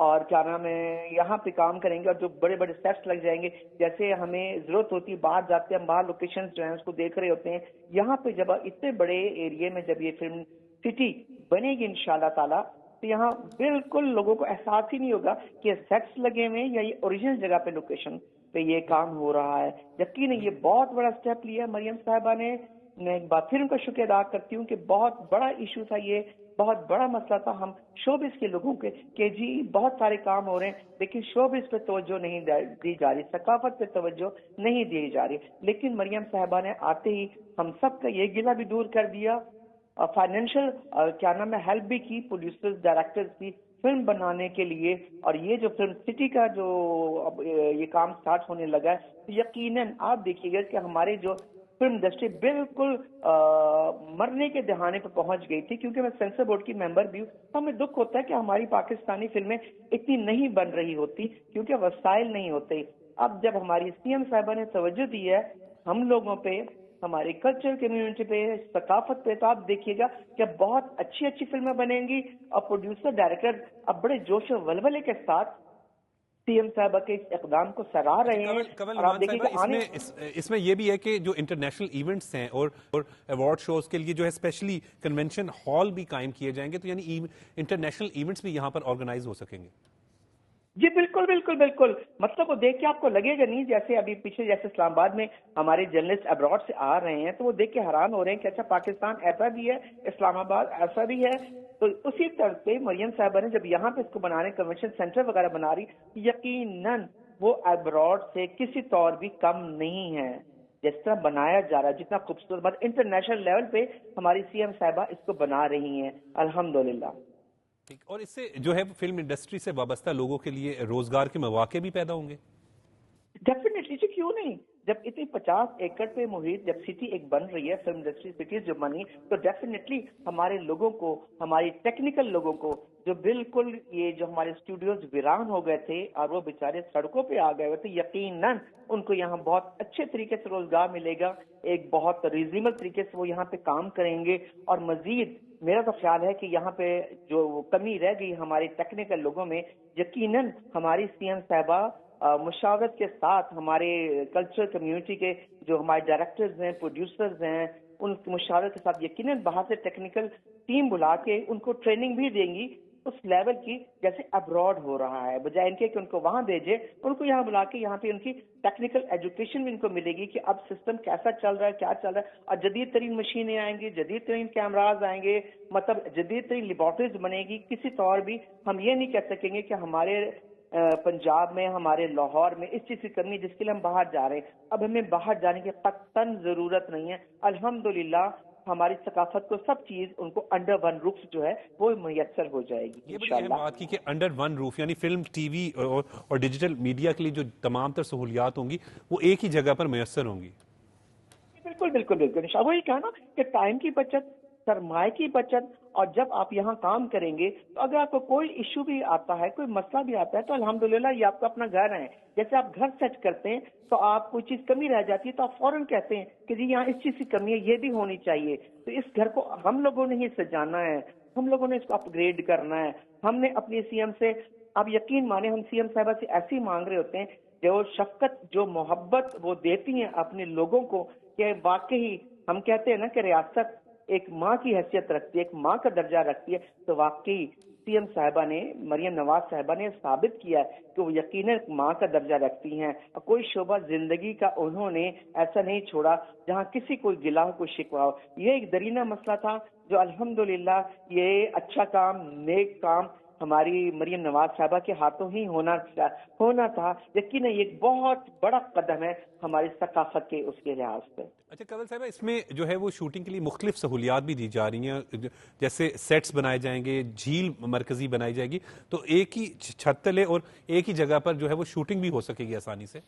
اور کیا نام ہے یہاں پہ کام کریں گے. اور جو بڑے بڑے سیٹس لگ جائیں گے، جیسے ہمیں ضرورت ہوتی ہے باہر جاتے ہیں، ہم باہر لوکیشنز جو ہیں اس کو دیکھ رہے ہوتے ہیں، یہاں پہ جب اتنے بڑے ایریے میں جب یہ فلم سٹی بنے گی انشاءاللہ تعالی تو یہاں بالکل لوگوں کو احساس ہی نہیں ہوگا کہ سیٹس لگے ہوئے ہیں یا یہ اوریجنل جگہ پہ لوکیشن پہ یہ کام ہو رہا ہے. یقیناً یہ بہت بڑا اسٹیپ لیا مریم صاحبہ نے. میں ایک بار پھر ان کا شکریہ ادا کرتی ہوں کہ بہت بڑا ایشو تھا، یہ بہت بڑا مسئلہ تھا ہم شوبز کے لوگوں کے کہ جی بہت سارے کام ہو رہے ہیں لیکن شوبز پہ توجہ نہیں دی جا رہی، ثقافت پہ توجہ نہیں دی جا رہی. لیکن مریم صاحبہ نے آتے ہی ہم سب کا یہ گلہ بھی دور کر دیا، فائنینشیل کیا نام ہے ہیلپ بھی کی پروڈیوسرز ڈائریکٹرز کی فلم بنانے کے لیے. اور یہ جو فلم سٹی کا جو اب یہ کام سٹارٹ ہونے لگا ہے، یقیناً آپ دیکھیے گا کہ ہمارے جو فلم انڈسٹری بالکل مرنے کے دہانے پہ پہنچ گئی تھی. کیونکہ میں سینسر بورڈ کی ممبر بھی ہوں تو ہمیں دکھ ہوتا ہے کہ ہماری پاکستانی فلمیں اتنی نہیں بن رہی ہوتی کیونکہ وسائل نہیں ہوتے. اب جب ہماری سی ایم صاحبہ نے توجہ دی ہے ہم لوگوں پہ، ہماری کلچر کمیونٹی پہ، ثقافت پہ، تو آپ دیکھیے گا کہ بہت اچھی اچھی فلمیں بنیں گی اور پروڈیوسر ڈائریکٹر اب بڑے جوش و ولولے کے ساتھ سی ایم صاحبہ کے اس اقدام کو سراہ رہے ہیں. اور آپ دیکھیے گا اس میں یہ بھی ہے کہ جو انٹرنیشنل ایونٹس ہیں اور ایوارڈ شوز کے لیے جو ہے اسپیشلی کنونشن ہال بھی قائم کیے جائیں گے، تو یعنی انٹرنیشنل ایونٹس بھی یہاں پر آرگنائز ہو سکیں گے. جی بالکل بالکل بالکل. مطلب وہ دیکھ کے آپ کو لگے گا نہیں جیسے ابھی پیچھے جیسے اسلام آباد میں ہمارے جرنلسٹ ابراڈ سے آ رہے ہیں تو وہ دیکھ کے حیران ہو رہے ہیں کہ اچھا پاکستان ایسا بھی ہے، اسلام آباد ایسا بھی ہے. تو اسی طرح سے مریم صاحبہ نے جب یہاں پہ اس کو بنانے کنونشن سینٹر وغیرہ بنا رہی، یقیناً وہ ابراڈ سے کسی طور بھی کم نہیں ہے. جس طرح بنایا جا رہا ہے جتنا خوبصورت بات انٹرنیشنل لیول پہ ہماری سی ایم صاحبہ اس کو بنا رہی ہیں الحمدللہ. اور اس سے جو ہے فلم انڈسٹری سے وابستہ لوگوں کے لیے روزگار کے مواقع بھی پیدا ہوں گے. ڈیفینیٹلی جی کیوں نہیں. جب اتنی 50 ایکڑ پہ محیط جب سٹی ایک بن رہی ہے فلم انڈسٹری سٹیز جو بنی تو ڈیفینیٹلی ہمارے لوگوں کو، ہماری ٹیکنیکل لوگوں کو جو بالکل یہ جو ہمارے اسٹوڈیوز ویران ہو گئے تھے اور وہ بیچارے سڑکوں پہ آ گئے ہوئے تھے، یقیناً ان کو یہاں بہت اچھے طریقے سے روزگار ملے گا. ایک بہت ریزنیبل طریقے سے وہ یہاں پہ کام کریں گے. اور مزید میرا تو خیال ہے کہ یہاں پہ جو کمی رہ گئی ہمارے ٹیکنیکل لوگوں میں، یقیناً ہماری سی ایم صاحبہ مشاورت کے ساتھ ہمارے کلچر کمیونٹی کے جو ہمارے ڈائریکٹرز ہیں، پروڈیوسرز ہیں، ان کی مشاورت کے ساتھ یقیناً باہر سے ٹیکنیکل ٹیم بلا کے ان کو ٹریننگ بھی دیں گی اس لیول کی جیسے ابراڈ ہو رہا ہے. بجائے ان کے کہ ان کو وہاں بھیجے، ان کو یہاں بلا کے یہاں پہ ان کی ٹیکنیکل ایجوکیشن بھی ان کو ملے گی کہ اب سسٹم کیسا چل رہا ہے، کیا چل رہا ہے. اور جدید ترین مشینیں آئیں گی، جدید ترین کیمراز آئیں گے، مطلب جدید ترین لیبارٹریز بنے گی. کسی طور بھی ہم یہ نہیں کہہ سکیں گے کہ ہمارے پنجاب میں، ہمارے لاہور میں اس چیز کی کمی جس کے لیے ہم باہر جا رہے ہیں. اب ہمیں باہر جانے کی قطعاً ضرورت نہیں ہے. الحمدللہ ہماری ثقافت کو سب چیز ان کو انڈر ون روف جو ہے وہ میسر ہو جائے گی یہ بڑی اہم بات کی کہ انڈر ون روف، یعنی فلم، ٹی وی اور ڈیجیٹل میڈیا کے لیے جو تمام تر سہولیات ہوں گی وہ ایک ہی جگہ پر میسر ہوں گی. بالکل بالکل بالکل وہی کہا نا کہ ٹائم کی بچت، سرمایہ کی بچت، اور جب آپ یہاں کام کریں گے تو اگر آپ کو کوئی ایشو بھی آتا ہے، کوئی مسئلہ بھی آتا ہے، تو الحمدللہ یہ آپ کا اپنا گھر ہے. جیسے آپ گھر سیٹ کرتے ہیں تو آپ کوئی چیز کمی رہ جاتی ہے تو آپ فوراً کہتے ہیں کہ جی یہاں اس چیز کی کمی ہے، یہ بھی ہونی چاہیے. تو اس گھر کو ہم لوگوں نے ہی سجانا ہے، ہم لوگوں نے اس کو اپ گریڈ کرنا ہے. ہم نے اپنی سی ایم سے، آپ یقین مانیں، ہم سی ایم صاحبہ سے ایسی مانگ رہے ہوتے ہیں جو شفقت، جو محبت وہ دیتی ہیں اپنے لوگوں کو، کہ واقعی ہم کہتے ہیں نا کہ ریاست ایک ماں کی حیثیت رکھتی ہے، ایک ماں کا درجہ رکھتی ہے. تو واقعی سی ایم صاحبہ نے، مریم نواز صاحبہ نے ثابت کیا ہے کہ وہ یقیناً ایک ماں کا درجہ رکھتی ہیں. اور کوئی شعبہ زندگی کا انہوں نے ایسا نہیں چھوڑا جہاں کسی کو گلا ہو، کوئی شکوہ ہو. یہ ایک درینہ مسئلہ تھا جو الحمدللہ یہ اچھا کام، نیک کام ہماری مریم نواز صاحبہ کے ہاتھوں ہی ہونا تھا. یقیناً یہ ایک بہت بڑا قدم ہے ہماری ثقافت کے اس کے لحاظ سے. اچھا کنول صاحبہ، اس میں جو ہے وہ شوٹنگ کے لیے مختلف سہولیات بھی دی جا رہی ہیں، جیسے سیٹس بنائے جائیں گے، جھیل مرکزی بنائی جائے گی، تو ایک ہی چھت تلے اور ایک ہی جگہ پر جو ہے وہ شوٹنگ بھی ہو سکے گی آسانی سے.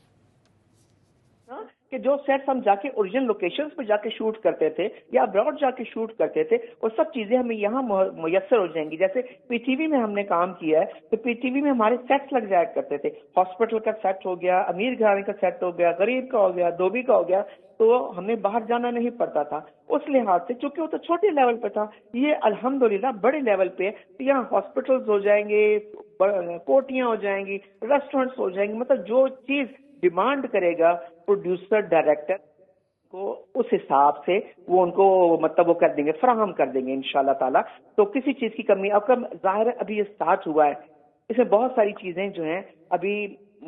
کہ جو سیٹس ہم جا کے اوریجنل لوکیشنز پہ جا کے شوٹ کرتے تھے یا ابراڈ جا کے شوٹ کرتے تھے، وہ سب چیزیں ہمیں یہاں میسر ہو جائیں گی. جیسے پی ٹی وی میں ہم نے کام کیا ہے تو پی ٹی وی میں ہمارے سیٹس لگ جایا کرتے تھے. ہاسپٹل کا سیٹ ہو گیا، امیر گھرانے کا سیٹ ہو گیا، غریب کا ہو گیا، دھوبی کا ہو گیا، تو ہمیں باہر جانا نہیں پڑتا تھا. اس لحاظ سے چونکہ وہ تو چھوٹے لیول پہ تھا، یہ الحمدللہ بڑے لیول پہ ہے. یہاں ہاسپٹلز ہو جائیں گے، کوٹیاں ہو جائیں گی، ریسٹورینٹس ہو جائیں گے. مطلب جو چیز ڈیمانڈ کرے گا پروڈیوسر، ڈائریکٹر کو، اس حساب سے وہ ان کو مطلب وہ کر دیں گے، فراہم کر دیں گے انشاءاللہ تعالیٰ. تو کسی چیز کی کمی، اب ظاہر ہے ابھی یہ سٹارٹ ہوا ہے، اس میں بہت ساری چیزیں جو ہیں ابھی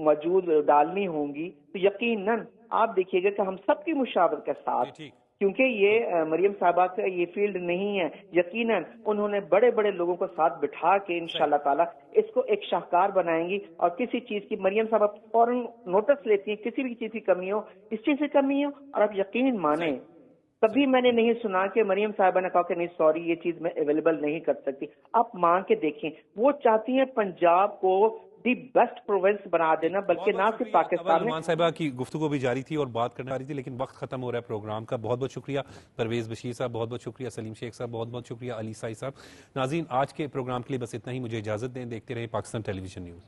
موجود ڈالنی ہوں گی. تو یقیناً آپ دیکھیے گا کہ ہم سب کی مشاورت کے ساتھ، کیونکہ یہ مریم صاحبہ کا یہ فیلڈ نہیں ہے، یقیناً انہوں نے بڑے بڑے لوگوں کو ساتھ بٹھا کے انشاءاللہ تعالیٰ اس کو ایک شاہکار بنائیں گی. اور کسی چیز کی مریم صاحبہ فوراً نوٹس لیتی ہیں، کسی بھی چیز کی کمی ہو، اس چیز کی کمی ہو، اور آپ یقین مانیں کبھی میں نے نہیں سنا کہ مریم صاحبہ نے کہا کہ نہیں سوری یہ چیز میں اویلیبل نہیں کر سکتی. آپ مانگ کے دیکھیں، وہ چاہتی ہیں پنجاب کو دی بیسٹ پروونس بنا دینا، بلکہ نہ صرف پاکستان میں. نعمان صاحبہ کی گفتگو بھی جاری تھی اور بات کرنے والی تھی، لیکن وقت ختم ہو رہا ہے پروگرام کا. بہت بہت شکریہ پرویز بشیر صاحب، بہت بہت شکریہ سلیم شیخ صاحب، بہت بہت شکریہ علی سائی صاحب. ناظرین، آج کے پروگرام کے لیے بس اتنا ہی. مجھے اجازت دیں، دیکھتے رہیں پاکستان ٹیلی ویژن نیوز.